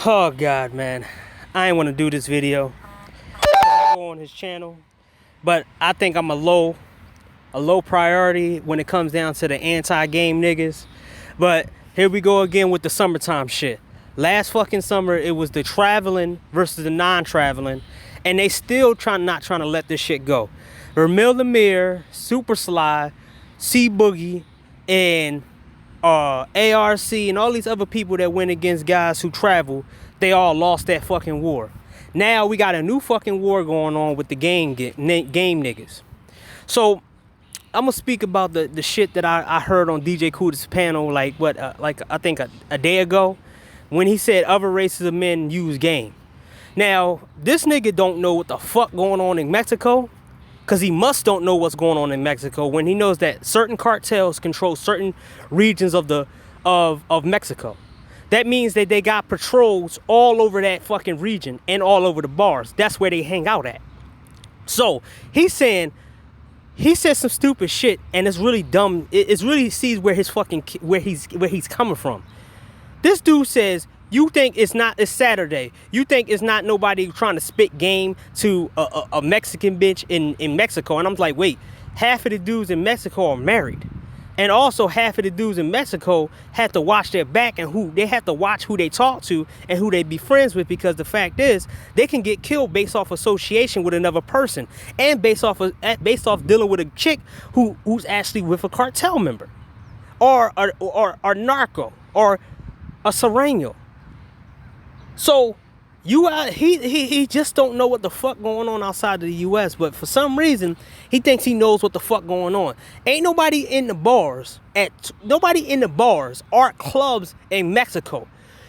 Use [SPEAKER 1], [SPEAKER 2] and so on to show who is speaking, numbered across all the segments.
[SPEAKER 1] Oh God, man, I ain't want to do this video. I go on his channel, but I think I'm a low priority when it comes down to the anti-game niggas. But here we go again with the summertime shit. Last fucking summer, it was the traveling versus the non-traveling, and they still not trying to let this shit go. Ramil Amir, Super Sly, C Boogie, and ARC and all these other people that went against guys who travel, they all lost that fucking war. Now we got a new fucking war going on with the game niggas. So I'm gonna speak about the shit that I heard on DJ Kooda's panel, like I think a day ago, when he said other races of men use game. Now this nigga don't know what the fuck going on in Mexico, because he must don't know what's going on in Mexico when he knows that certain cartels control certain regions of Mexico. That means that they got patrols all over that fucking region and all over the bars. That's where they hang out at. So he said some stupid shit, and it's really dumb. It really sees where he's coming from. This dude says, you think it's Saturday. You think it's not nobody trying to spit game to a Mexican bitch in Mexico. And I'm like, wait, half of the dudes in Mexico are married. And also half of the dudes in Mexico have to watch their back, and they have to watch who they talk to and who they be friends with, because the fact is they can get killed based off association with another person, and based off dealing with a chick who's actually with a cartel member or narco or a serrano. So he just don't know what the fuck going on outside of the US, but for some reason he thinks he knows what the fuck going on. Ain't nobody in the bars or clubs in Mexico.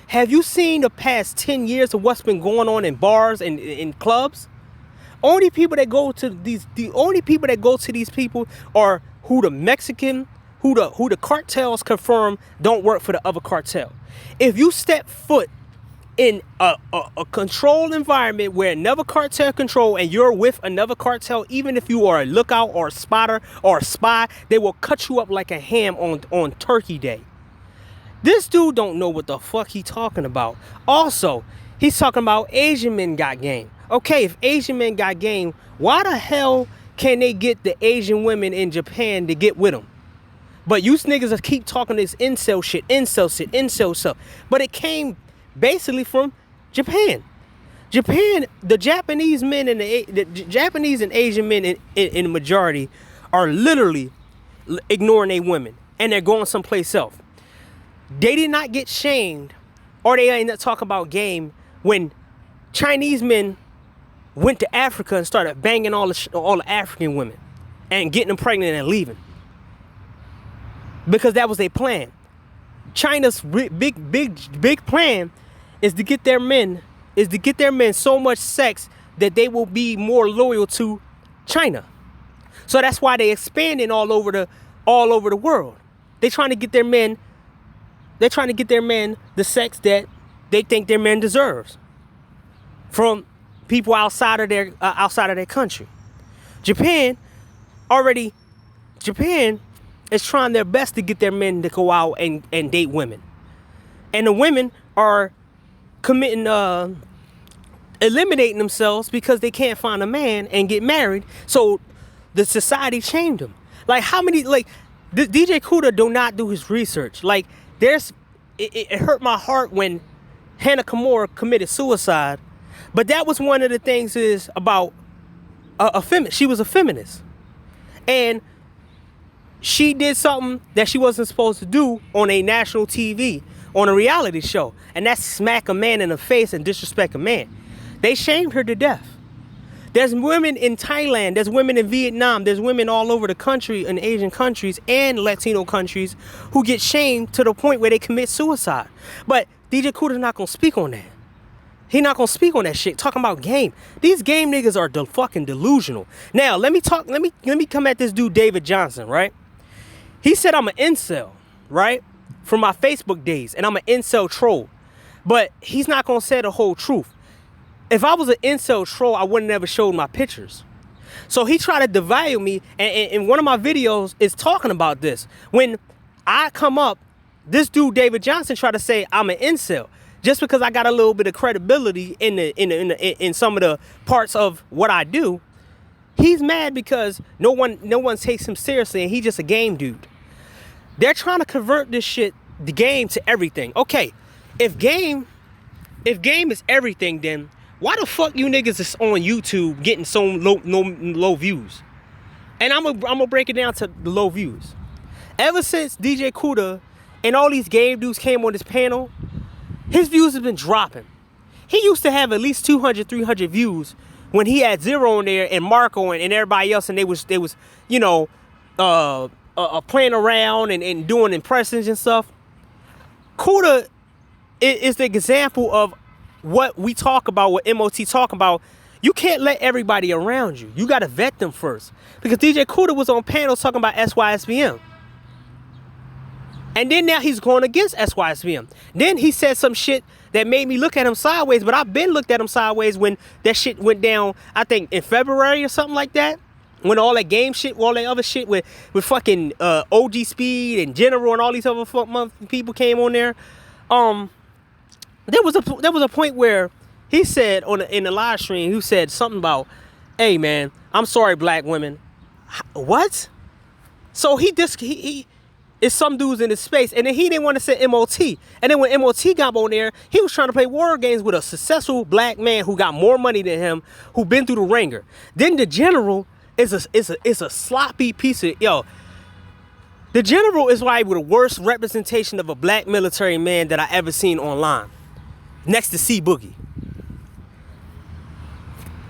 [SPEAKER 1] Have you seen the past 10 years of what's been going on in bars and in clubs? The only people that go to these people are who the cartels confirm don't work for the other cartel. If you step foot in a controlled environment where another cartel control and you're with another cartel, even if you are a lookout or a spotter or a spy, they will cut you up like a ham on Turkey Day. This dude don't know what the fuck he talking about. Also, he's talking about Asian men got game. Okay, if Asian men got game, why the hell can they get the Asian women in Japan to get with them? But you niggas keep talking this incel shit. But it came basically from Japan. The Japanese men and the Japanese and Asian men in the majority are literally ignoring their women, and they're going someplace else. They did not get shamed, or they ain't not talk about game when Chinese men went to Africa and started banging all the African women and getting them pregnant and leaving, because that was their plan. China's big plan is to get their men so much sex that they will be more loyal to China. So that's why they expanding all over the world. They're trying to get their men the sex that they think their men deserves from people outside of their country. Japan is trying their best to get their men to go out and date women. And the women are eliminating themselves because they can't find a man and get married. So the society shamed them. Like, how many, DJ Kooda do not do his research. Like, it hurt my heart when Hana Kimura committed suicide. But that was one of the things is about a feminist. She was a feminist. And she did something that she wasn't supposed to do on a national TV, on a reality show, and that's smack a man in the face and disrespect a man. They shamed her to death. There's women in Thailand, there's women in Vietnam, there's women all over the country, in Asian countries and Latino countries, who get shamed to the point where they commit suicide. But DJ Kooda's not gonna speak on that. He not gonna speak on that shit. Talking about game. These game niggas are fucking delusional. Now let me come at this dude David Johnson, right? He said I'm an incel, right? From my Facebook days, and I'm an incel troll. But he's not gonna say the whole truth. If I was an incel troll, I wouldn't ever showed my pictures. So he tried to devalue me, and one of my videos is talking about this. When I come up, this dude David Johnson tried to say I'm an incel. just because I got a little bit of credibility in some of the parts of what I do, he's mad because no one takes him seriously and he's just a game dude. They're trying to convert this shit, the game, to everything. Okay, if game is everything, then why the fuck you niggas is on YouTube getting so low views? And I'm gonna break it down to the low views. Ever since DJ Kuda and all these game dudes came on this panel, his views have been dropping. He used to have at least 200, 300 views when he had Zero on there and Marco and everybody else, and they was you know, playing around and doing impressions and stuff. Kuda is the example of what we talk about, what MOT talk about. You can't let everybody around you. You got to vet them first. Because DJ Kuda was on panels talking about SYSBM. And then now he's going against SYSBM. Then he said some shit that made me look at him sideways, but I've been looked at him sideways when that shit went down, I think in February or something like that. When all that game shit, all that other shit with fucking OG Speed and General and all these other people came on there. There was a point where he said in the live stream, he said something about, "Hey man, I'm sorry, black women." What? So he it's some dudes in his space, and then he didn't want to say MOT. And then when MOT got on there, he was trying to play war games with a successful black man who got more money than him, who been through the ringer. Then the General is a sloppy piece of The General is probably the worst representation of a black military man that I ever seen online, next to C Boogie.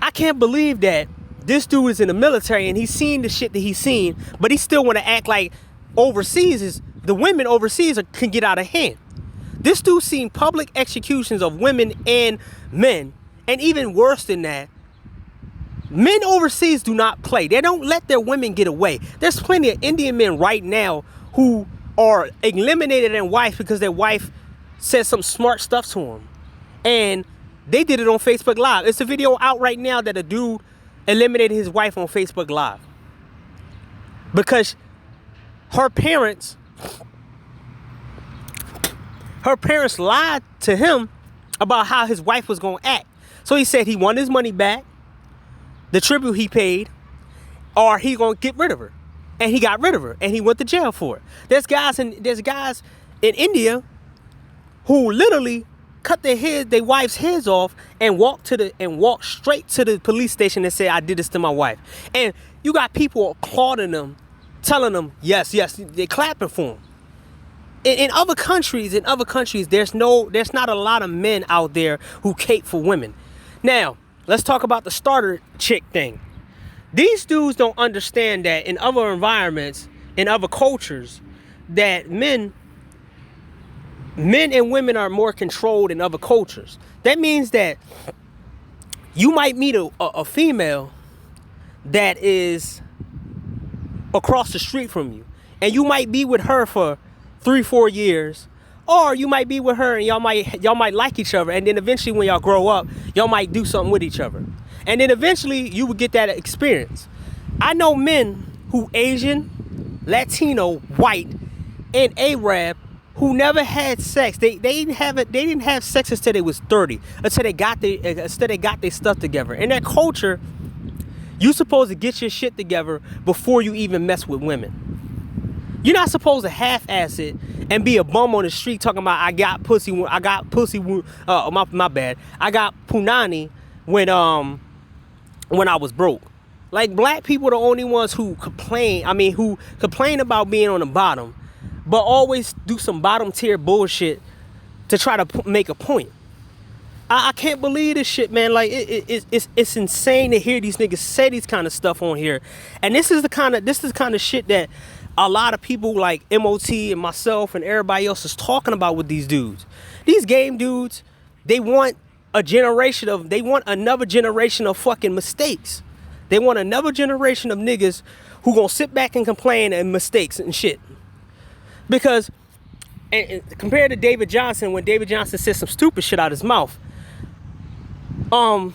[SPEAKER 1] I can't believe that this dude is in the military and he's seen the shit that he's seen, but he still want to act like the women overseas can get out of hand. This dude seen public executions of women and men, and even worse than that, men overseas do not play. They don't let their women get away. There's plenty of Indian men right now who are eliminated their wife because their wife said some smart stuff to them, and they did it on Facebook Live. It's a video out right now that a dude eliminated his wife on Facebook Live because her parents lied to him about how his wife was going to act. So he said he wanted his money back, the tribute he paid, or he going to get rid of her. And he got rid of her, and he went to jail for it. There's guys in India who literally cut their wife's heads off and walked straight to the police station and said, "I did this to my wife." And you got people applauding them, telling them, yes, they're clapping for them. In other countries, there's not a lot of men out there who cape for women. Now, let's talk about the starter chick thing. These dudes don't understand that in other environments, in other cultures, that men and women are more controlled in other cultures. That means that you might meet a female that is across the street from you, and you might be with her for 3-4 years, or you might be with her and y'all might like each other, and then eventually when y'all grow up, y'all might do something with each other, and then eventually you would get that experience. I know men who Asian, Latino, white, and Arab who never had sex. They didn't have sex until they was 30, until they got their stuff together. In that culture, you supposed to get your shit together before you even mess with women. You're not supposed to half-ass it and be a bum on the street talking about I got pussy. My bad. I got punani when I was broke. Like, black people are the only ones who complain about being on the bottom, but always do some bottom tier bullshit to try to make a point. I can't believe this shit, man. Like, it's insane to hear these niggas say these kind of stuff on here. And this is the kind of shit that a lot of people like MOT and myself and everybody else is talking about with these dudes. These game dudes, they want another generation of fucking mistakes. They want another generation of niggas who gonna sit back and complain and mistakes and shit. Because and compared to David Johnson, when David Johnson said some stupid shit out his mouth, let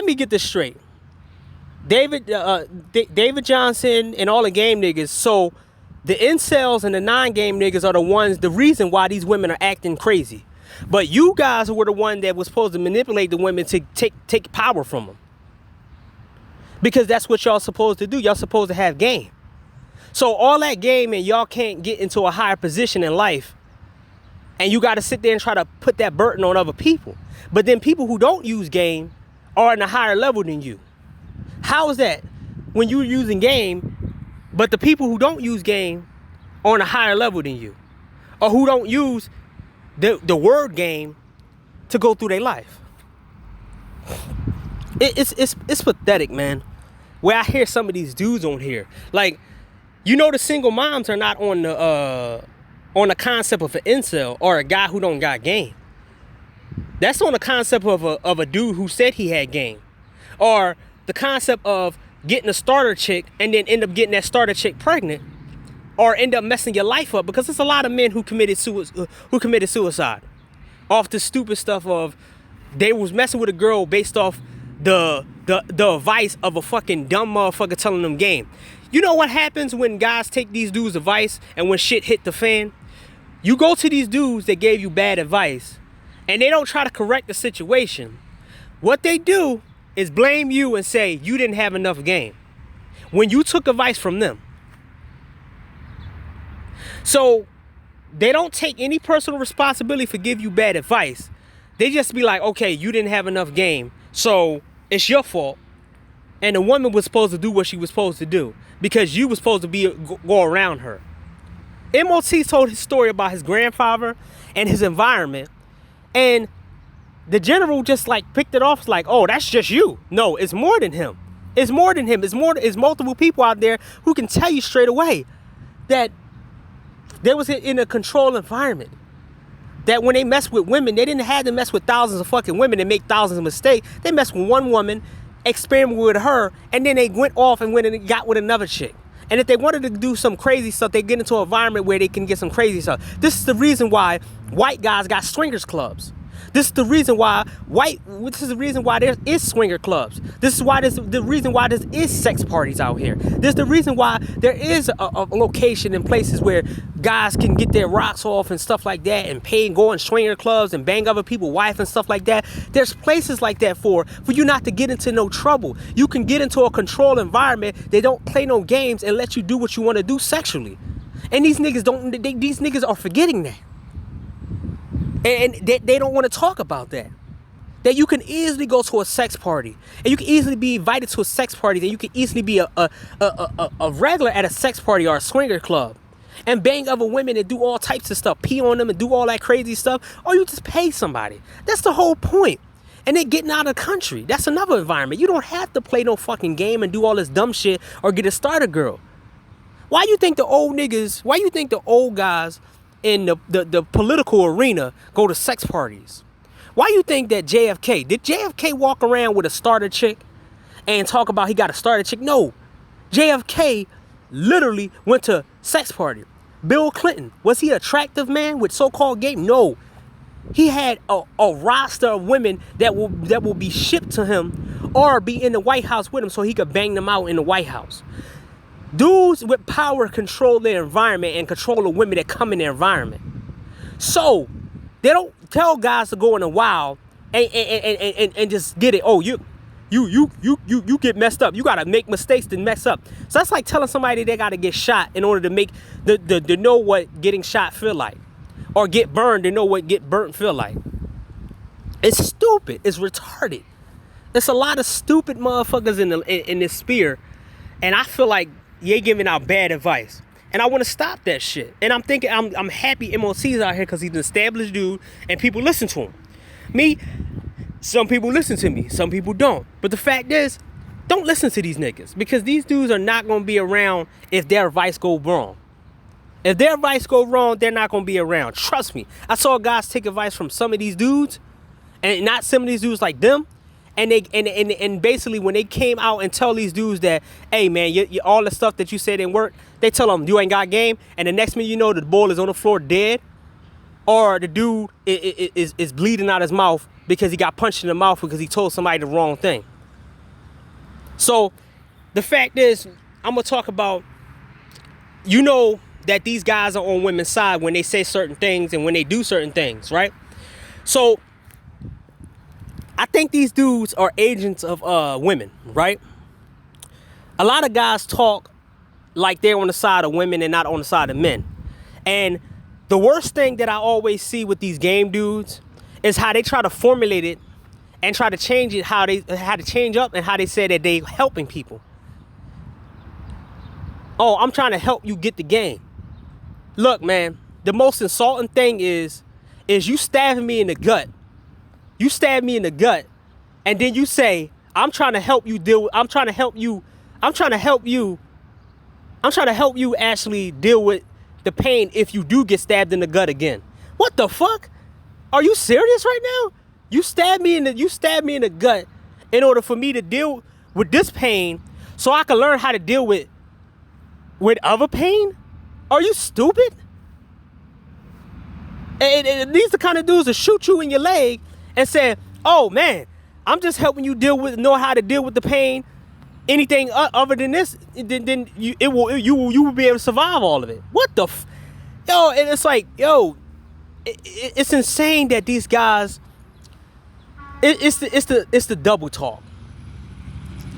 [SPEAKER 1] me get this straight. David Johnson and all the game niggas so The incels and the non-game niggas are the reason why these women are acting crazy. But you guys were the one that was supposed to manipulate the women to take power from them. Because that's what y'all supposed to do. Y'all supposed to have game. So all that game and y'all can't get into a higher position in life. And you got to sit there and try to put that burden on other people. But then people who don't use game are in a higher level than you. How is that when you're using game, but the people who don't use game are on a higher level than you? Or who don't use the word game to go through their life? It's pathetic, man. Where I hear some of these dudes on here. Like, you know, the single moms are not on the concept of an incel or a guy who don't got game. That's on the concept of a dude who said he had game. Or the concept of getting a starter chick and then end up getting that starter chick pregnant. Or end up messing your life up. Because there's a lot of men who committed suicide. Off the stupid stuff of they was messing with a girl based off the advice of a fucking dumb motherfucker telling them game. You know what happens when guys take these dudes' advice and when shit hit the fan? You go to these dudes that gave you bad advice and they don't try to correct the situation. What they do is blame you and say you didn't have enough game when you took advice from them. So they don't take any personal responsibility for give you bad advice. They just be like, okay, you didn't have enough game, so it's your fault. And the woman was supposed to do what she was supposed to do because you was supposed to go around her. MOT told his story about his grandfather and his environment, and the general just like picked it off like, oh, that's just you. No, it's more than him. It's more than him. It's multiple people out there who can tell you straight away that they was in a controlled environment. That when they mess with women, they didn't have to mess with thousands of fucking women and make thousands of mistakes. They messed with one woman, experimented with her, and then they went off and went and got with another chick. And if they wanted to do some crazy stuff, they get into an environment where they can get some crazy stuff. This is the reason why white guys got swingers clubs. This is the reason why there is swinger clubs. This is the reason why there is sex parties out here. This is the reason why there is a location in places where guys can get their rocks off and stuff like that and pay and go in swinger clubs and bang other people's wife and stuff like that. There's places like that for you not to get into no trouble. You can get into a controlled environment. They don't play no games and let you do what you want to do sexually. And these niggas are forgetting that. And they don't want to talk about that. That you can easily go to a sex party. And you can easily be invited to a sex party. And you can easily be a regular at a sex party or a swinger club. And bang other women and do all types of stuff. Pee on them and do all that crazy stuff. Or you just pay somebody. That's the whole point. And then getting out of the country. That's another environment. You don't have to play no fucking game and do all this dumb shit or get a starter girl. Why you think the old guys in the political arena go to sex parties? Why you think that did JFK walk around with a starter chick and talk about he got a starter chick? No, JFK literally went to sex party. Bill Clinton, was he an attractive man with so-called game? No, he had a roster of women that will be shipped to him or be in the White House with him so he could bang them out in the White House. Dudes with power control their environment and control the women that come in their environment. So they don't tell guys to go in the wild and just get it. Oh, you get messed up. You gotta make mistakes to mess up. So that's like telling somebody they gotta get shot in order to make to know what getting shot feel like, or get burned to know what get burnt feel like. It's stupid. It's retarded. There's a lot of stupid motherfuckers in this sphere, and I feel like you're giving out bad advice. And I want to stop that shit. And I'm thinking, I'm happy MOC's out here because he's an established dude and people listen to him. Me, some people listen to me, some people don't. But the fact is, don't listen to these niggas because these dudes are not going to be around if their advice go wrong. If their advice go wrong, they're not going to be around. Trust me. I saw guys take advice from some of these dudes, and not some of these dudes like them. And they basically when they came out and tell these dudes that, hey man, all the stuff that you said didn't work, they tell them you ain't got game, and the next minute you know the boy is on the floor dead, or the dude is bleeding out his mouth because he got punched in the mouth because he told somebody the wrong thing. So the fact is, I'm gonna talk about, that these guys are on women's side when they say certain things and when they do certain things, right? So I think these dudes are agents of women, right? A lot of guys talk like they're on the side of women and not on the side of men. And the worst thing that I always see with these game dudes is how they try to formulate it and try to change it, how to change up and how they say that they helping people. Oh, I'm trying to help you get the game. Look, man, the most insulting thing is you stabbing me in the gut. You stab me in the gut, and then you say, I'm trying to help you actually deal with the pain if you do get stabbed in the gut again. What the fuck? Are you serious right now? You stabbed me in the gut in order for me to deal with this pain so I can learn how to deal with other pain? Are you stupid? And these the kind of dudes that shoot you in your leg and say, oh man, I'm just helping you know how to deal with the pain. Anything other than this, then you will be able to survive all of it. What the yo? And it's like, yo, it's insane that these guys. It's the double talk.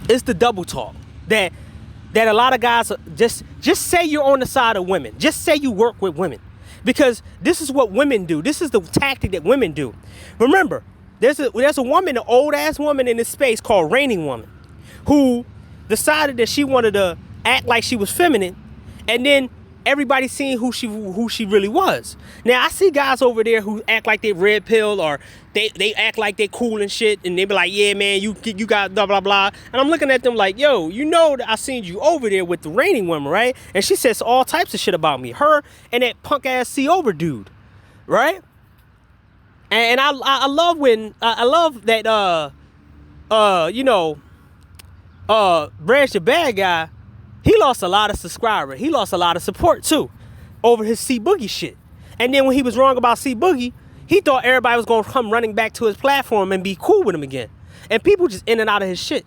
[SPEAKER 1] It's the double talk that a lot of guys just say you're on the side of women. Just say you work with women, because this is what women do. This is the tactic that women do. Remember, there's a woman, an old ass woman in this space called Raining Woman, who decided that she wanted to act like she was feminine, and then everybody seen who she really was. Now I see guys over there who act like they red pill, or they act like they cool and shit, and they be like, yeah man, you got blah blah blah, and I'm looking at them like, yo, you know that I seen you over there with the Raining Woman, right? And she says all types of shit about me, her and that punk ass C over dude, right? And I love when I love that Branch the Bad Guy, he lost a lot of subscribers. He lost a lot of support too over his C Boogie shit. And then when he was wrong about C Boogie, he thought everybody was gonna come running back to his platform and be cool with him again. And people just in and out of his shit.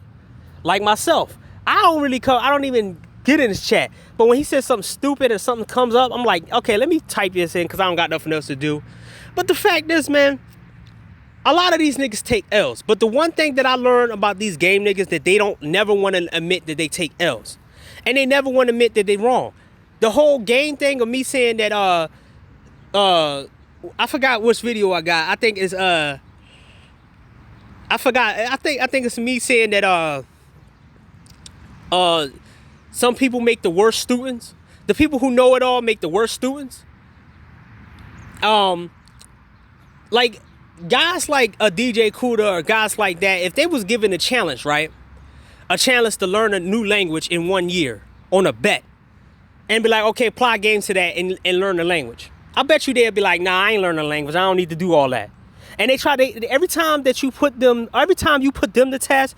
[SPEAKER 1] Like myself, I don't even get in his chat. But when he says something stupid or something comes up, I'm like, okay, let me type this in because I don't got nothing else to do. But the fact is, man, a lot of these niggas take L's. But the one thing that I learned about these game niggas, that they don't never want to admit that they take L's. And they never want to admit that they wrong. The whole game thing of me saying that I forgot which video I got. I think it's I think it's me saying that some people make the worst students. The people who know it all make the worst students. Like guys like a DJ Kuda or guys like that, if they was given a challenge, right? A challenge to learn a new language in 1 year on a bet, and be like, okay, apply games to that and learn the language. I bet you they'll be like, nah, I ain't learning the language. I don't need to do all that. And every time you put them to test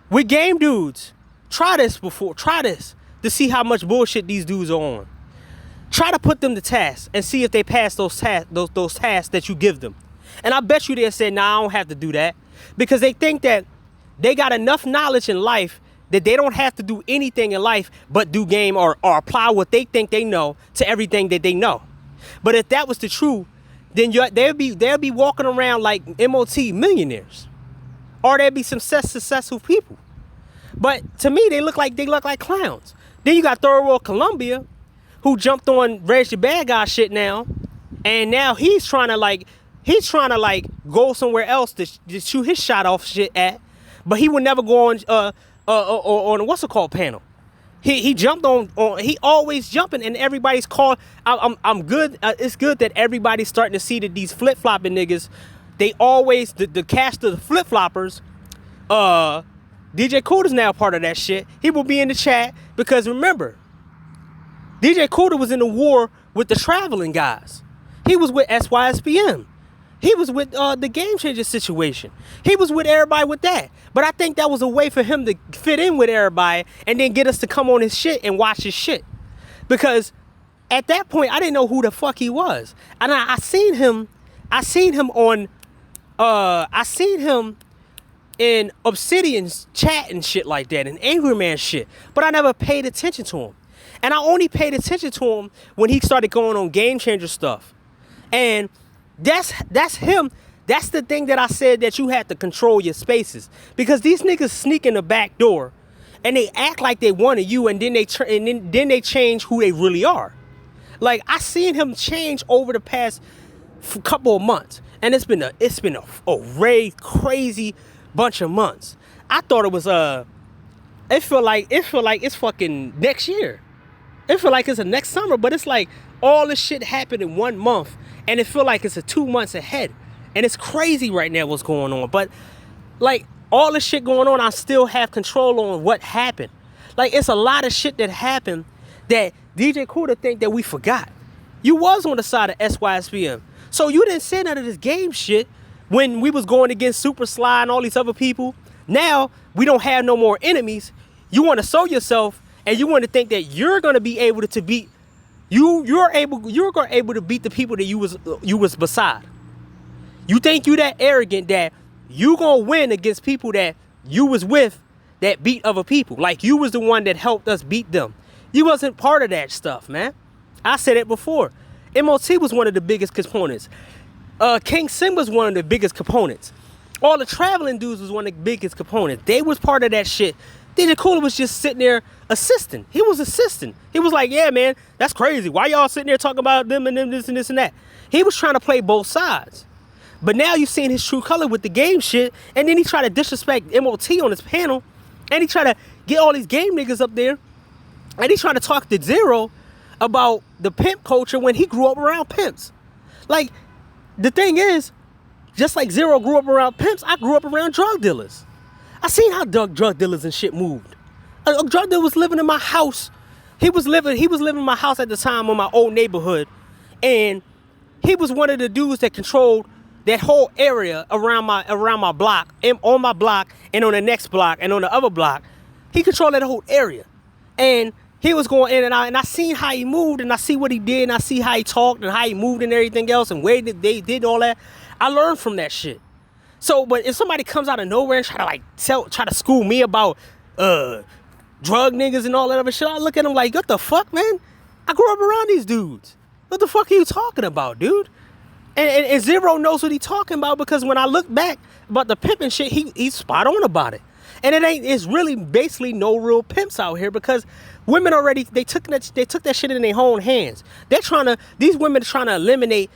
[SPEAKER 1] with game dudes, try this to see how much bullshit these dudes are on. Try to put them to task and see if they pass those tasks that you give them. And I bet you they'll say, nah, I don't have to do that, because they think that they got enough knowledge in life that they don't have to do anything in life but do game or apply what they think they know to everything that they know. But if that was the truth, then they'll be walking around like MOT millionaires, or there'll be some successful people. But to me, they look like clowns. Then you got Third World Columbia, who jumped on Reg the Bad Guy shit now, and now he's trying to go somewhere else to shoot his shot off shit at. But he would never go on what's it called panel. He jumped on he always jumping, and everybody's called. I'm good. It's good that everybody's starting to see that these flip flopping niggas, they always the cast of the flip floppers. DJ Kuda's now part of that shit. He will be in the chat because remember, DJ Kuda was in the war with the traveling guys. He was with SYSPM. He was with the Game Changer situation. He was with everybody with that. But I think that was a way for him to fit in with everybody and then get us to come on his shit and watch his shit. Because at that point, I didn't know who the fuck he was. And I seen him in Obsidian's chat and shit like that, and Angry Man shit. But I never paid attention to him. And I only paid attention to him when he started going on Game Changer stuff. And that's him. That's the thing that I said, that you had to control your spaces, because these niggas sneak in the back door and they act like they wanted you, and then then they change who they really are. Like, I seen him change over the past couple of months, and it's been a very crazy bunch of months. I thought it was it feel like it's fucking next year. It feel like it's the next summer, but it's like all this shit happened in 1 month, and it feel like it's 2 months ahead. And it's crazy right now what's going on. But like, all this shit going on, I still have control on what happened. Like, it's a lot of shit that happened that DJ Kuda think that we forgot. You was on the side of SYSBM. So you didn't say none of this game shit when we was going against Super Sly and all these other people. Now we don't have no more enemies. You want to show yourself, and you want to think that you're going to be able to beat you're able to beat the people that you was beside. You think you that arrogant that you gonna win against people that you was with that beat other people. Like, you was the one that helped us beat them. You wasn't part of that stuff, man. I said it before. MOT was one of the biggest components. King Sim was one of the biggest components. All the traveling dudes was one of the biggest components. They was part of that shit. DJ Kuda was just sitting there assisting. He was assisting. He was like, yeah, man, that's crazy. Why y'all sitting there talking about them and them, this and this and that? He was trying to play both sides. But now you've seen his true color with the game shit, and then he tried to disrespect MOT on his panel, and he tried to get all these game niggas up there, and he tried to talk to Zero about the pimp culture when he grew up around pimps. Like, the thing is, just like Zero grew up around pimps, I grew up around drug dealers. I seen how drug dealers and shit moved. A drug dealer was living in my house. He was living in my house at the time in my old neighborhood, and he was one of the dudes that controlled that whole area around my block, and on my block, and on the next block, and on the other block. He controlled that whole area. And he was going in and out, and I seen how he moved, and I see what he did, and I see how he talked, and how he moved and everything else, and where they did all that. I learned from that shit. So, but if somebody comes out of nowhere and try to school me about drug niggas and all that other shit, I look at them like, what the fuck, man? I grew up around these dudes. What the fuck are you talking about, dude? And Zero knows what he's talking about, because when I look back about the pimping shit, he's spot on about it. And it's really basically no real pimps out here, because women already, they took that shit in their own hands. These women are trying to eliminate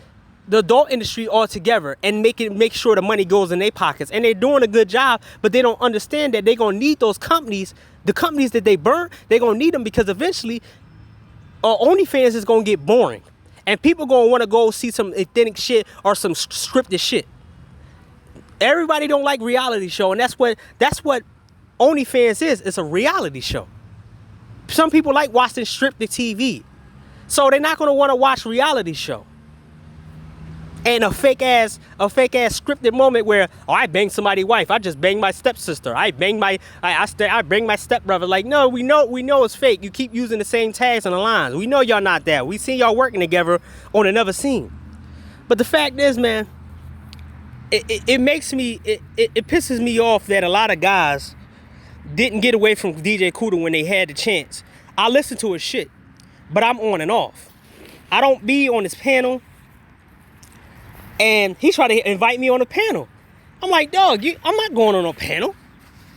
[SPEAKER 1] the adult industry altogether and make sure the money goes in their pockets. And they're doing a good job, but they don't understand that they're gonna need those companies, the companies that they burn, they're gonna need them, because eventually OnlyFans is gonna get boring. And people gonna want to go see some authentic shit or some scripted shit. Everybody don't like reality show, and that's what OnlyFans is. It's a reality show. Some people like watching scripted TV, so they're not gonna want to watch reality show. And a fake ass scripted moment where, oh, I banged somebody's wife. I just banged my stepsister. I banged my stepbrother. Like, no, we know it's fake. You keep using the same tags on the lines. We know y'all not that. We seen y'all working together on another scene. But the fact is, man, it pisses me off that a lot of guys didn't get away from DJ Kuda when they had the chance. I listen to his shit, but I'm on and off. I don't be on his panel. And he tried to invite me on a panel. I'm like, dog, I'm not going on a panel.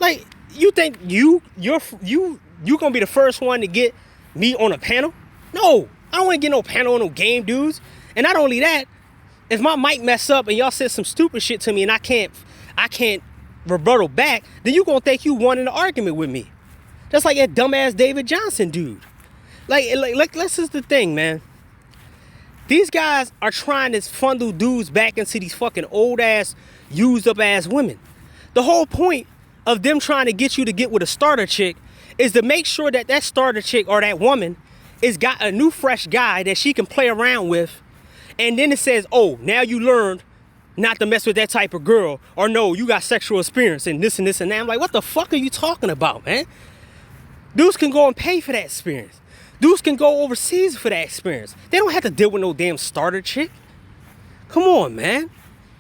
[SPEAKER 1] Like, you think you're gonna be the first one to get me on a panel? No, I don't want to get no panel on no game dudes. And not only that, if my mic mess up and y'all said some stupid shit to me and I can't rebuttal back, then you gonna think you won an argument with me. Just like that dumbass David Johnson dude. Like this is the thing, man. These guys are trying to funnel dudes back into these fucking old ass, used up ass women. The whole point of them trying to get you to get with a starter chick is to make sure that starter chick or that woman is got a new fresh guy that she can play around with. And then it says, oh, now you learned not to mess with that type of girl. Or no, you got sexual experience and this and this and that. I'm like, what the fuck are you talking about, man? Dudes can go and pay for that experience. Dudes can go overseas for that experience. They don't have to deal with no damn starter chick. Come on, man.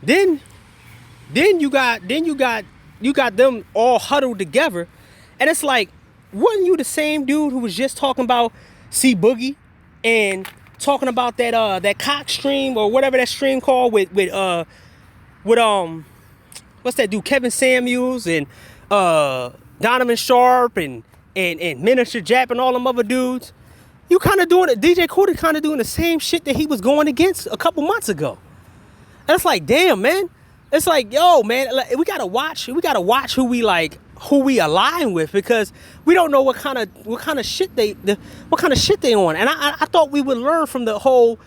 [SPEAKER 1] Then you got them all huddled together, and it's like, wasn't you the same dude who was just talking about C Boogie and talking about that cock stream or whatever that stream called with what's that dude, Kevin Samuels and Donovan Sharp and Minister Jap and all them other dudes. You kind of doing it. DJ Cuda kind of doing the same shit that he was going against a couple months ago. And it's like, damn, man. It's like, yo, man, like, we gotta watch who we align with, because we don't know what kind of shit they on. And I thought we would learn from the whole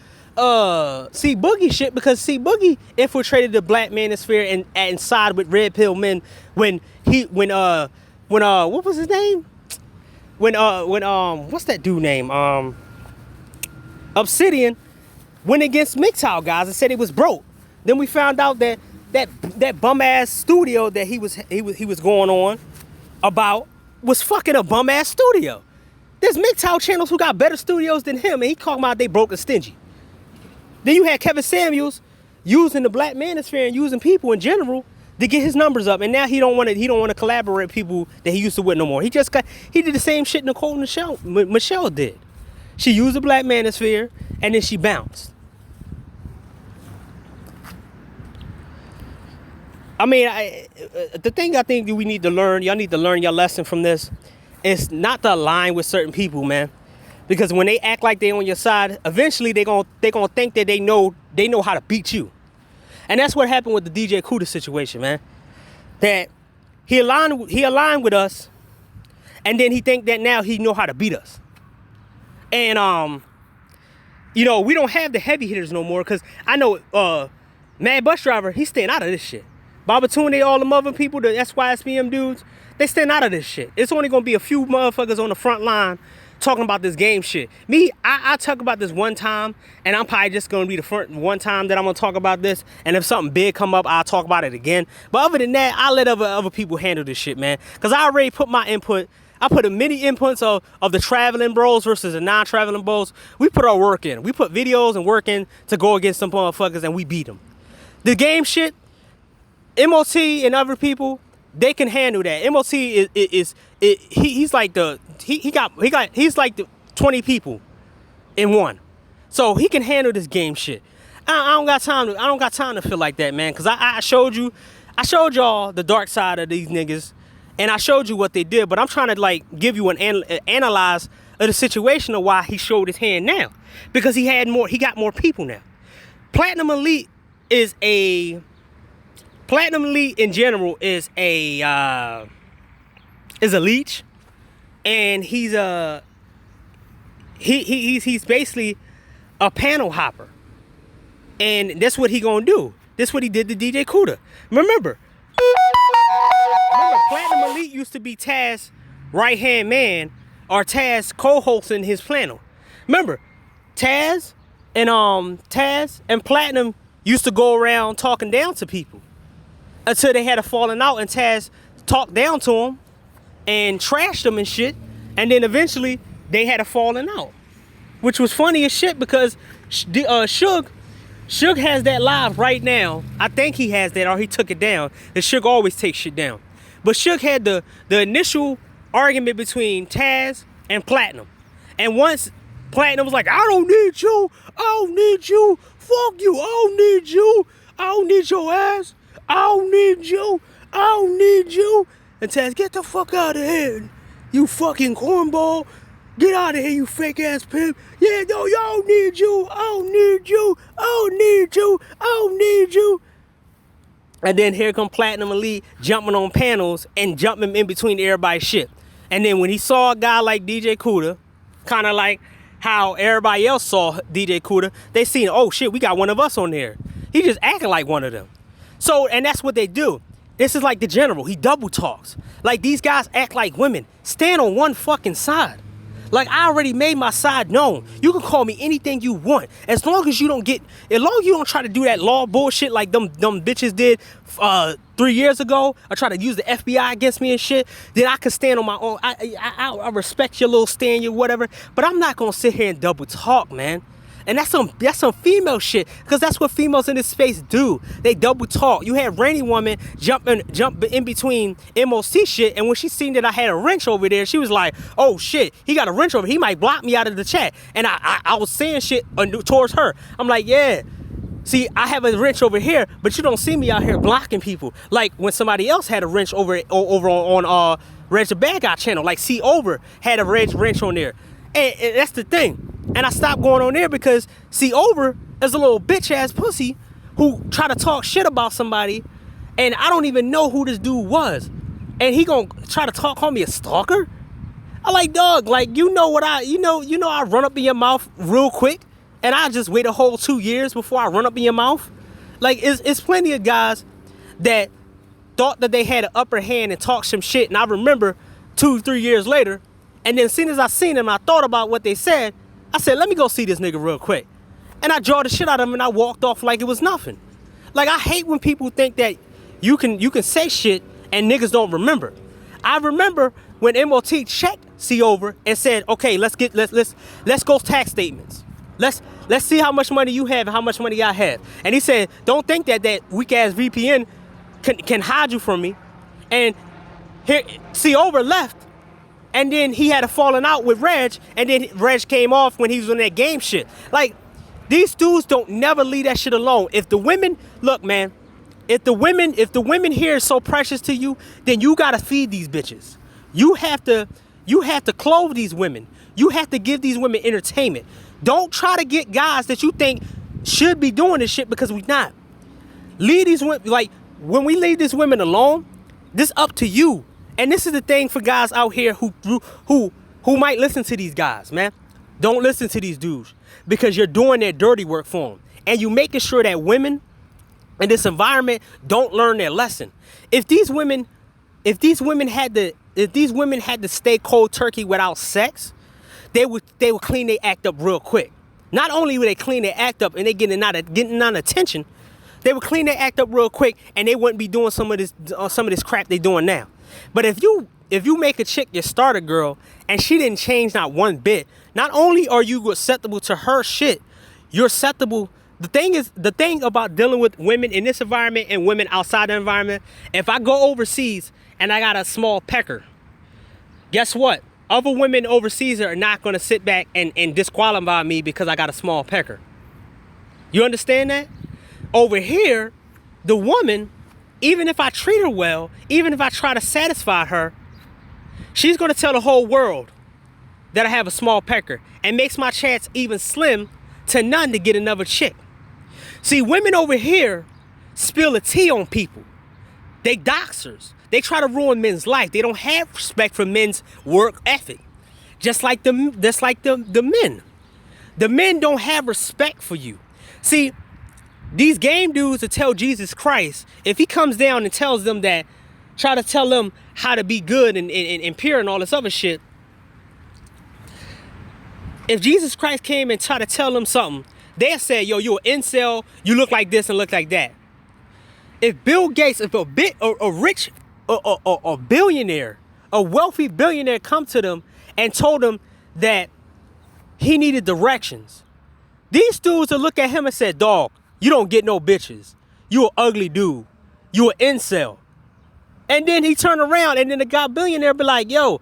[SPEAKER 1] C Boogie shit, because C Boogie infiltrated the Black Manosphere and sided with Red Pill men when what was his name? When what's that dude name? Obsidian went against MGTOW guys and said it was broke. Then we found out that bum ass studio that he was going on about was fucking a bum ass studio. There's MGTOW channels who got better studios than him, and he talking about they broke and stingy. Then you had Kevin Samuels using the Black Manosphere and using people in general to get his numbers up, and now he don't want to collaborate with people that he used to with no more. He did the same shit Nicole Michelle did. She used the Black Manosphere and then she bounced. I mean, the thing I think that we need to learn, y'all need to learn your lesson from this, is not to align with certain people, man. Because when they act like they on your side, eventually they gonna think that they know how to beat you. And that's what happened with the DJ Cuda situation, man. That he aligned with us, and then he think that now he know how to beat us. And we don't have the heavy hitters no more, because I know Mad Bus Driver, he's staying out of this shit. Babatunde, all the other people, the SYSBM dudes, they staying out of this shit. It's only gonna be a few motherfuckers on the front line talking about this game shit. Me, I talk about this one time, and I'm probably just gonna be the first one time that I'm gonna talk about this. And if something big come up, I'll talk about it again. But other than that, I'll let other people handle this shit, man. Cause I already put my input. I put many inputs of the traveling bros versus the non-traveling bros. We put our work in. We put videos and work in to go against some motherfuckers, and we beat them. The game shit, MOT and other people, they can handle that. MOT he's like he's like the 20 people in one, so he can handle this game shit. I don't got time to feel like that, man. Cause I showed y'all the dark side of these niggas, and I showed you what they did. But I'm trying to like give you an analyze of the situation of why he showed his hand now, because he got more people now. Platinum Elite in general is a leech, and he's basically a panel hopper, and that's what he gonna do. That's what he did to DJ Cuda. Remember, Platinum Elite used to be Taz's right hand man, or Taz co-hosting his panel. Remember, Taz and Platinum used to go around talking down to people until they had a falling out, and Taz talked down to him and trashed him and shit, and then eventually they had a falling out, which was funny as shit, because Suge has that live right now. I think he has that, or he took it down. And Suge always takes shit down, but Suge had the initial argument between Taz and Platinum, and once Platinum was like, I don't need you, fuck you, I don't need you, I don't need your ass, I don't need you. And Taz, get the fuck out of here, you fucking cornball. Get out of here, you fake ass pimp. Yeah, no, y'all don't need you. I don't need you. I don't need you. I don't need you. And then here come Platinum Elite jumping on panels and jumping in between everybody's shit. And then when he saw a guy like DJ Cuda, kind of like how everybody else saw DJ Cuda, they seen, oh shit, we got one of us on there. He just acting like one of them. So, and that's what they do. This is like the general. He double talks. Like, these guys act like women. Stand on one fucking side. Like, I already made my side known. You can call me anything you want. As long as you don't try to do that law bullshit like them bitches did 3 years ago, or try to use the FBI against me and shit, then I can stand on my own. I respect your little stand, your whatever, but I'm not gonna sit here and double talk, man. And that's some female shit, because that's what females in this space do. They double talk. You had Rainy Woman jump in between MOC shit, and when she seen that I had a wrench over there, she was like, oh shit, he got a wrench over, he might block me out of the chat. And I was saying shit towards her. I'm like, yeah, see, I have a wrench over here, but you don't see me out here blocking people. Like when somebody else had a wrench over on Reg the Bad Guy channel, like C Over had a wrench on there. And that's the thing. And I stopped going on there because C Over is a little bitch ass pussy who try to talk shit about somebody, and I don't even know who this dude was. And he gonna try to call me a stalker? I like, dog, like, you know I run up in your mouth real quick, and I just wait a whole 2 years before I run up in your mouth. Like, it's plenty of guys that thought that they had an upper hand and talked some shit, and I remember 2-3 years later, and then as soon as I seen them, I thought about what they said. I said, let me go see this nigga real quick. And I draw the shit out of him, and I walked off like it was nothing. Like, I hate when people think that you can say shit and niggas don't remember. I remember when MOT checked C Over and said, okay, let's go tax statements. Let's see how much money you have and how much money I have. And he said, don't think that weak ass VPN can hide you from me. And here C Over left. And then he had a falling out with Reg, and then Reg came off when he was on that game shit. Like, these dudes don't never leave that shit alone. If the women, look, man, if the women here is so precious to you, then you gotta feed these bitches. You have to clothe these women. You have to give these women entertainment. Don't try to get guys that you think should be doing this shit, because we not. Leave these women, like, when we leave these women alone, this up to you. And this is the thing for guys out here who might listen to these guys, man. Don't listen to these dudes, because you're doing their dirty work for them. And you making sure that women in this environment don't learn their lesson. If these women had to stay cold turkey without sex, they would clean their act up real quick. Not only would they clean their act up and they getting on attention, they would clean their act up real quick, and they wouldn't be doing some of this crap they doing now. But if you make a chick your starter girl and she didn't change not one bit, not only are you acceptable to her shit, you're acceptable. The thing about dealing with women in this environment and women outside the environment, if I go overseas and I got a small pecker, guess what? Other women overseas are not going to sit back and disqualify me because I got a small pecker. You understand that? Over here, the woman, even if I treat her well, even if I try to satisfy her, she's going to tell the whole world that I have a small pecker, and makes my chance even slim to none to get another chick. See, women over here spill the tea on people. They doxers. They try to ruin men's life. They don't have respect for men's work ethic. Just like the men. The men don't have respect for you. See, these game dudes will tell Jesus Christ, if he comes down and tells them that, try to tell them how to be good and pure and all this other shit. If Jesus Christ came and tried to tell them something, they'll say, yo, you an incel, you look like this and look like that. If Bill Gates, if a billionaire, a wealthy billionaire come to them and told them that he needed directions, these dudes will look at him and say, dog, you don't get no bitches. You an ugly dude. You an incel. And then he turn around and then the guy billionaire be like, yo,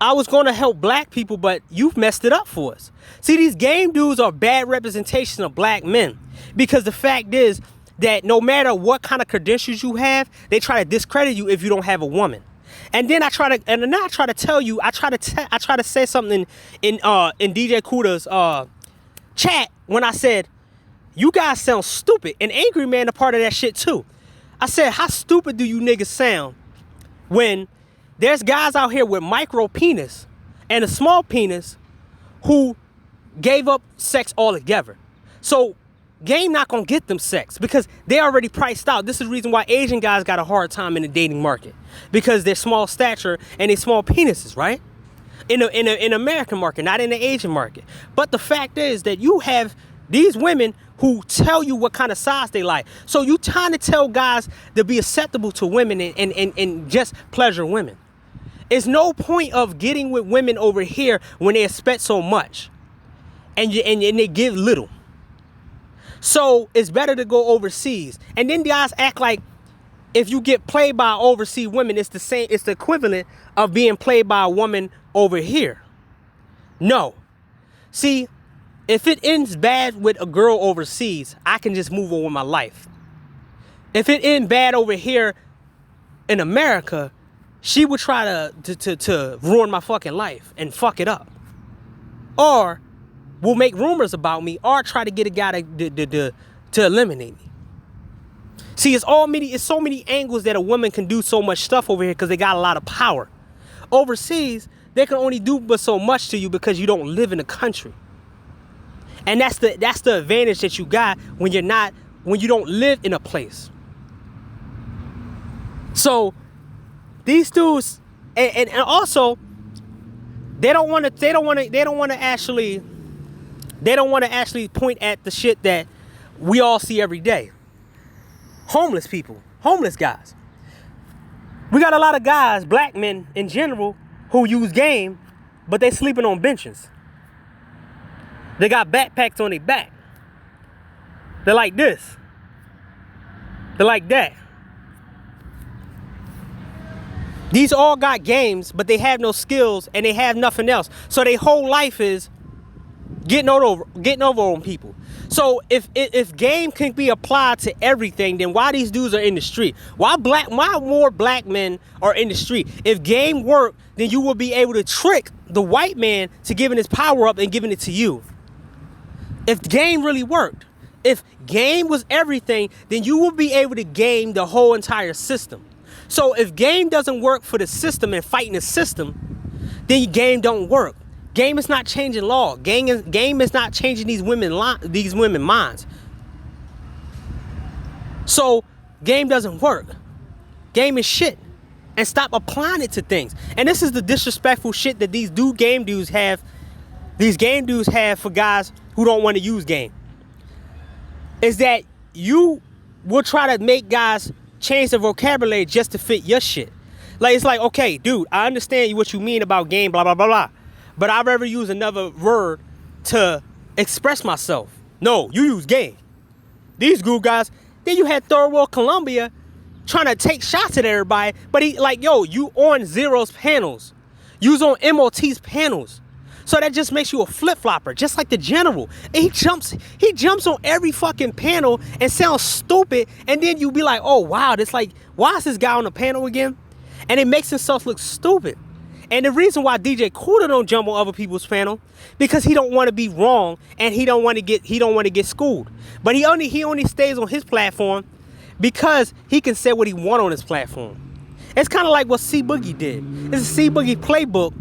[SPEAKER 1] I was going to help black people, but you've messed it up for us. See, these game dudes are bad representation of black men, because the fact is that no matter what kind of credentials you have, they try to discredit you if you don't have a woman. And then I try to tell you, I try to say something in DJ Kuda's chat when I said, you guys sound stupid. And Angry Man a part of that shit too. I said, how stupid do you niggas sound when there's guys out here with micro penis and a small penis who gave up sex altogether? So game not gonna get them sex because they already priced out. This is the reason why Asian guys got a hard time in the dating market, because they're small stature and they small penises, right? In the American market, not in the Asian market. But the fact is that you have these women who tell you what kind of size they like. So you trying to tell guys to be acceptable to women and just pleasure women. It's no point of getting with women over here when they expect so much. and they give little. So it's better to go overseas. And then guys act like if you get played by overseas women, it's the equivalent of being played by a woman over here. No. See, if it ends bad with a girl overseas, I can just move on with my life. If it ends bad over here in America, she would try to ruin my fucking life and fuck it up. Or will make rumors about me, or try to get a guy to eliminate me. See, it's so many angles that a woman can do so much stuff over here because they got a lot of power. Overseas, they can only do but so much to you because you don't live in the country. And that's the advantage that you got when you don't live in a place. So these dudes, and also they don't want to actually point at the shit that we all see every day. Homeless people, homeless guys. We got a lot of guys, black men in general, who use game, but they sleeping on benches. They got backpacks on their back. They're like this. They're like that. These all got games, but they have no skills and they have nothing else. So their whole life is getting over on people. So if game can be applied to everything, then why these dudes are in the street? Why more black men are in the street? If game worked, then you will be able to trick the white man to giving his power up and giving it to you. If game really worked, if game was everything, then you will be able to game the whole entire system. So if game doesn't work for the system and fighting the system, then game don't work. Game is not changing law. Game is not changing these women minds. So game doesn't work. Game is shit. And stop applying it to things. And this is the disrespectful shit that these game dudes have. These game dudes have for guys who don't want to use game. Is that you will try to make guys change the vocabulary just to fit your shit. Like, it's like, okay, dude, I understand what you mean about game, blah, blah, blah, blah. But I'd rather use another word to express myself. No, you use game. These good guys, then you had Third World Columbia trying to take shots at everybody. But he like, yo, you on Zero's panels. You was on MOT's panels. So that just makes you a flip-flopper, just like the general. And he jumps on every fucking panel and sounds stupid. And then you be like, oh, wow, this like, why is this guy on the panel again? And it makes himself look stupid. And the reason why DJ Kuda don't jump on other people's panel, because he don't want to be wrong and he don't want to get schooled. But he only stays on his platform because he can say what he want on his platform. It's kind of like what C Boogie did. It's a C Boogie playbook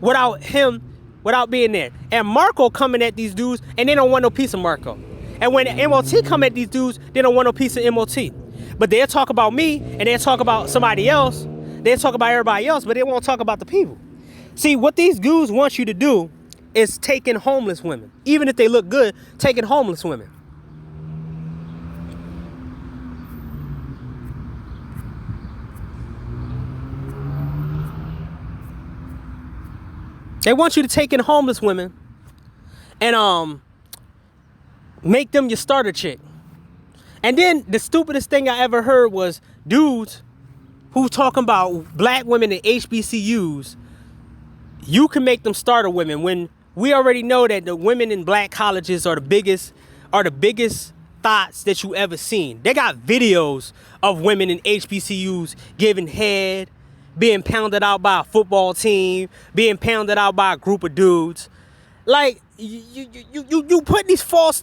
[SPEAKER 1] without being there. And Marco coming at these dudes and they don't want no piece of Marco. And when MOT come at these dudes, they don't want no piece of MOT. But they'll talk about me and they'll talk about somebody else. They'll talk about everybody else, but they won't talk about the people. See, what these dudes want you to do is taking homeless women. Even if they look good, taking homeless women. They want you to take in homeless women and make them your starter chick. And then the stupidest thing I ever heard was dudes who talking about black women in HBCUs. You can make them starter women when we already know that the women in black colleges are the biggest thoughts that you ever seen. They got videos of women in HBCUs giving head, being pounded out by a football team, being pounded out by a group of dudes. Like you put these false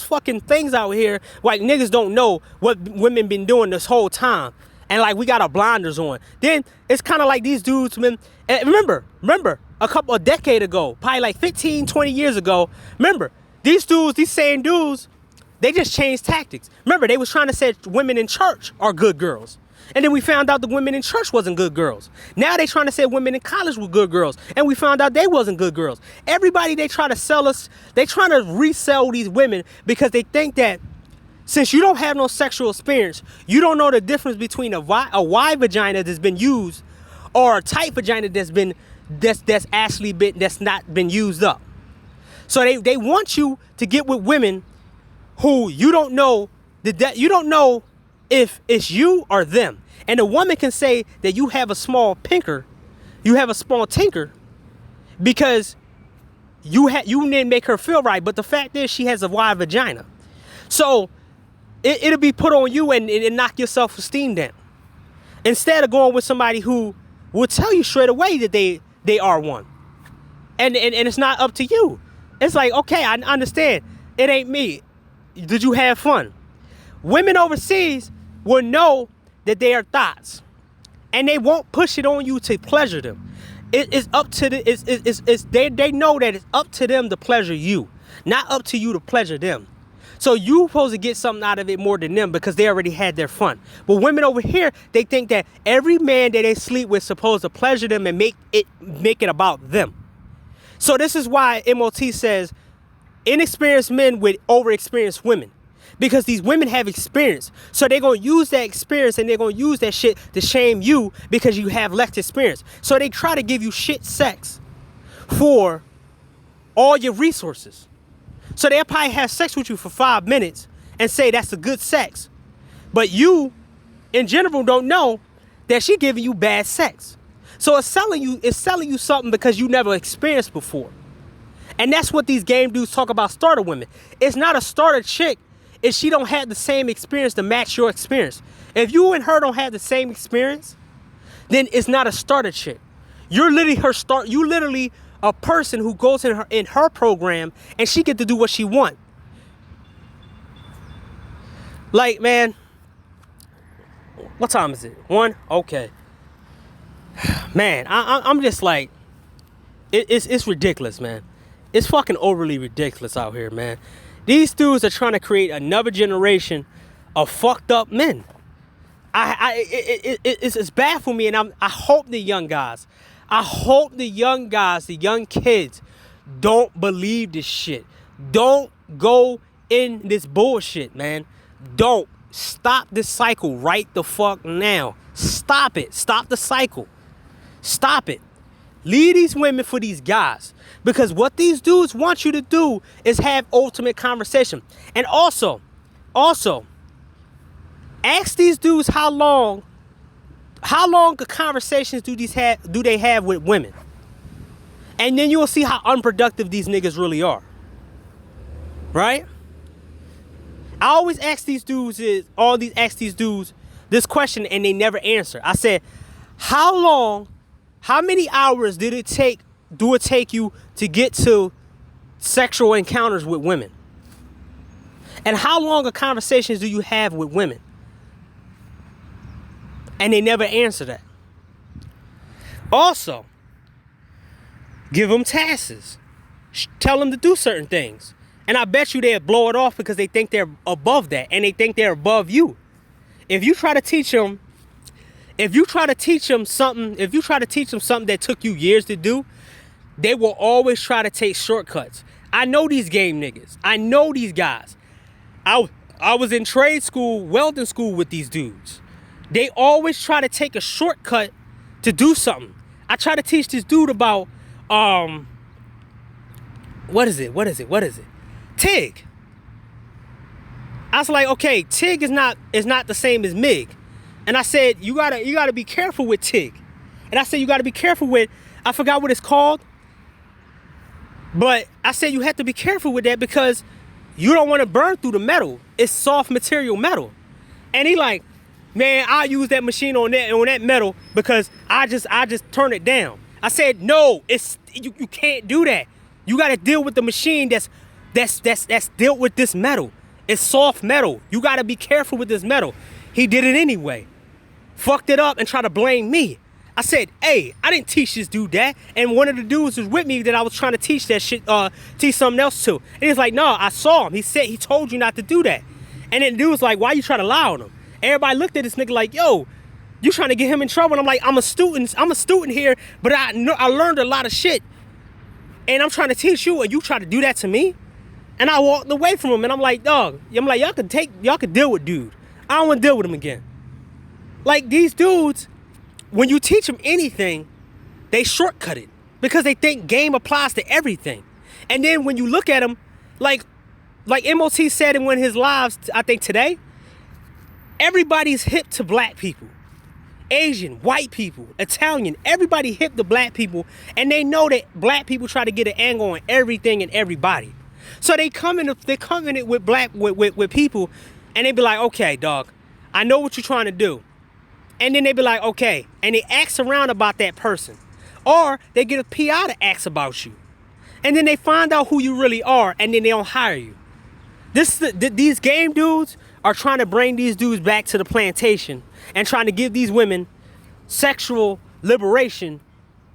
[SPEAKER 1] fucking things out here like niggas don't know what women been doing this whole time. And like we got our blinders on. Then it's kind of like these dudes, man. Remember, a decade ago, probably like 15, 20 years ago, remember, these same dudes, they just changed tactics. Remember, they was trying to say women in church are good girls. And then we found out the women in church wasn't good girls. Now they trying to say women in college were good girls. And we found out they wasn't good girls. Everybody they try to sell us, they trying to resell these women because they think that since you don't have no sexual experience, you don't know the difference between a wide vagina that's been used or a tight vagina that's not been used up. So they want you to get with women who you don't know you don't know if it's you or them. And a woman can say that you have a small tinker because you didn't make her feel right. But the fact is she has a wide vagina. So it'll be put on you and knock your self-esteem down. Instead of going with somebody who will tell you straight away that they are one. And it's not up to you. It's like, okay, I understand. It ain't me. Did you have fun? Women overseas will know that they are thoughts. And they won't push it on you to pleasure them. It is up to they know that it's up to them to pleasure you, not up to you to pleasure them. So you supposed to get something out of it more than them because they already had their fun. But women over here, they think that every man that they sleep with is supposed to pleasure them and make it about them. So this is why MOT says inexperienced men with overexperienced women. Because these women have experience. So they're going to use that experience and they're going to use that shit to shame you because you have less experience. So they try to give you shit sex for all your resources. So they'll probably have sex with you for 5 minutes and say that's a good sex. But you, in general, don't know that she giving you bad sex. So it's selling you something because you never experienced before. And that's what these game dudes talk about starter women. It's not a starter chick if she don't have the same experience to match your experience. If you and her don't have the same experience, then it's not a starter chick. You're literally a person who goes in her program and she get to do what she want. Like, man, what time is it? 1? Okay. Man, I'm just like, it's ridiculous, man. It's fucking overly ridiculous out here, man. These dudes are trying to create another generation of fucked up men. It's bad for me, and I hope the young guys, the young kids don't believe this shit. Don't go in this bullshit, man. Don't. Stop this cycle right the fuck now. Stop it. Stop the cycle. Stop it. Leave these women for these guys. Because what these dudes want you to do is have ultimate conversation. And also, ask these dudes how long of conversations do they have with women. And then you'll see how unproductive these niggas really are. Right? I always ask these dudes this question and they never answer. I said, how many hours do it take you to get to sexual encounters with women? And how long of conversations do you have with women? And they never answer that. Also, give them tasks. Tell them to do certain things. And I bet you they'll blow it off because they think they're above that and they think they're above you. If you try to teach them something that took you years to do, they will always try to take shortcuts. I know these game niggas. I know these guys. I was in trade school, welding school with these dudes. They always try to take a shortcut to do something. I try to teach this dude about, what is it? TIG. I was like, okay, TIG is not the same as MIG. And I said, you gotta be careful with TIG. And I said, you gotta be careful with, I forgot what it's called. But I said, you have to be careful with that because you don't want to burn through the metal. It's soft material metal. And he like, man, I'll use that machine on that metal because I just turn it down. I said, no, you can't do that. You gotta deal with the machine that's dealt with this metal. It's soft metal. You gotta be careful with this metal. He did it anyway. Fucked it up and tried to blame me. I said, hey, I didn't teach this dude that. And one of the dudes was with me that I was trying to teach that shit, teach something else to. And he's like, no, I saw him. He said, he told you not to do that. And then the dude was like, why you trying to lie on him? Everybody looked at this nigga like, yo, you trying to get him in trouble? And I'm like, I'm a student here, but I learned a lot of shit. And I'm trying to teach you, and you try to do that to me? And I walked away from him, and I'm like, dog, y'all could deal with dude. I don't want to deal with him again. Like, these dudes, when you teach them anything, they shortcut it because they think game applies to everything. And then when you look at them, like MOT said in one of his lives, I think today, everybody's hip to black people. Asian, white people, Italian, everybody hip to black people, and they know that black people try to get an angle on everything and everybody. So they come in it with with people, and they be like, okay, dog, I know what you're trying to do. And then they be like, okay, and they ask around about that person. Or they get a PI to ask about you. And then they find out who you really are, and then they don't hire you. These game dudes are trying to bring these dudes back to the plantation and trying to give these women sexual liberation,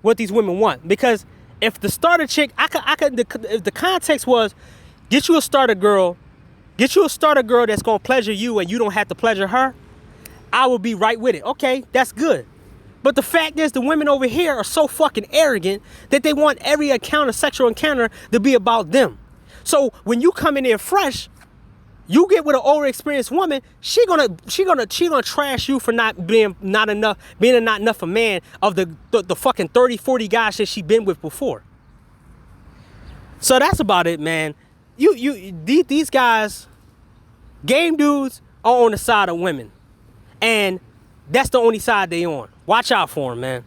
[SPEAKER 1] what these women want. Because if the starter chick, if the context was, get you a starter girl that's gonna pleasure you and you don't have to pleasure her, I would be right with it. Okay, that's good. But the fact is, the women over here are so fucking arrogant that they want every sexual encounter to be about them. So when you come in there fresh, you get with an older experienced woman, she gonna trash you for being not enough a man of the fucking 30, 40 guys that she been with before. So that's about it, man. These guys, game dudes, are on the side of women. And that's the only side they on. Watch out for them, man.